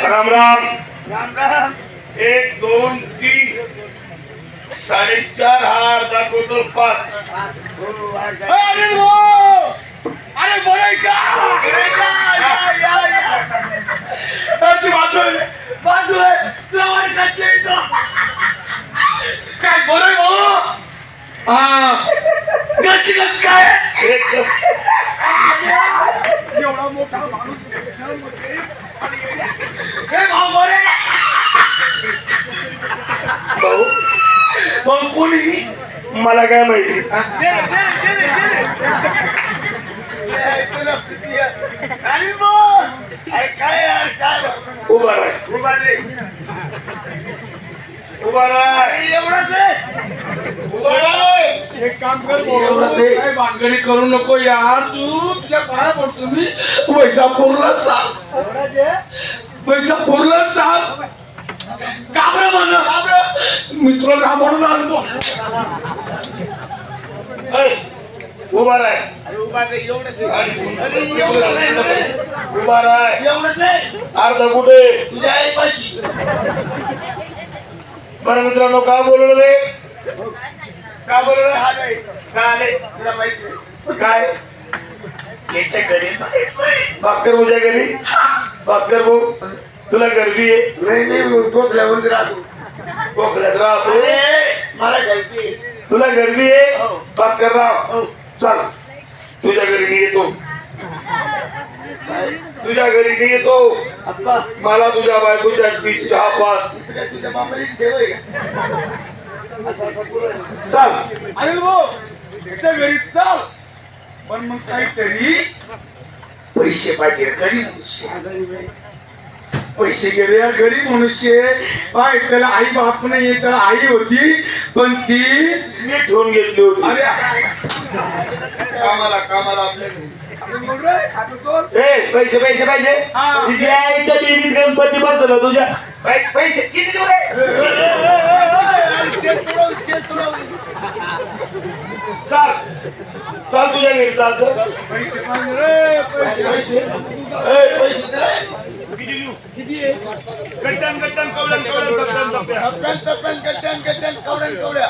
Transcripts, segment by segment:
राम राम. राम राम. 1 2 3 4.5 हार दाखवतो 5. हो, अरे हो, अरे बरं का ती बाजू आहे काय बरं भाऊ. गच्ची कस काय एवढा मोठा माणूस हे भाऊ बरे भाऊ भाऊ कोणी मला काय माहिती. अरे काय यार काय उभा राह उभा दे उभा राह एवढाच आहे. उभा राह. एक काम कर काय भानगडी करू नको यार. तू तुझ्या पाया पडतो मी. वैजापूरला चाल एवढाच आहे. वैजापूरला चाल. काबर म्हण मित्र का म्हणून आणतो. उभा राह अरे उभा दे एवढंच आहे. अरे एवढंच आहे. उभा राह. एवढंच आहे. अर्धा कुठे तुझ्या आईपाशी बरं मित्रांनो का बोललो रे का बोललो काय नाही. का आले तुला माहिती आहे. काय याच्या घरी भास्कर भाऊच्या घरी. भास्कर भाऊ तुला गरबी आहे नाही नाही खोकल्यावर राहतो. खोकल्यात राहतो अरे मला घ्यायची आहे. तुला गरबी आहे हो. भास्कर राव हो. चल तुझ्या घरी मी येतो. काय? तुझ्या घरी मी येतो. अप्पा मला तुझ्या बायकोच्या हातची चहा पाच. इथं काय तुझ्या बापाला ठेव आहे का? असं असं पुरं. चल अरे भाऊ त्याच्या घरी चाल. पण मग काहीतरी पैसे पाहिजे घरी मनुष्य. पैसे गेले यार. गरीब मनुष्य पाय. त्याला आई बाप नाही. त्याला आई होती पण ती मी ठेवून घेतली होती. अरे कामाला कामाला आपल्या अरे पैसे पैसे पाहिजे. हा. तुझ्या आईच्या बेबीत गणपती बसवला तुझ्या पैसे किती देऊ रे. तेल तुडव, तेल तुडव. चाल चाल तुझ्या घरी चालतो. पैसे पाहिजे रे. पैसे ए, पैसे दिले? किती देऊ किती आहे? गट्टन गट्टन कवडन कवडन गट्टन गप्प्या. टप्प्यान टप्प्यान गड्ड्यान गड्ड्यान कवड्यान कवड्या.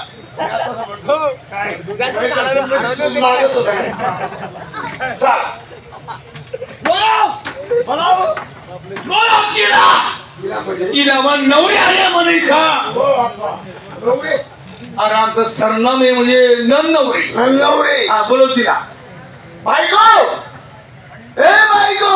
काय मागत होता काय? चाल बोलाव. तिला म्हणजे? तिला मग नवरे आल्या म्हणायचा. हो अप्पा. नवरे. अरे आमचं सरनाम आहे म्हणजे नवरे. नवरे. हा बोलव तिला. बायको. ए बायको.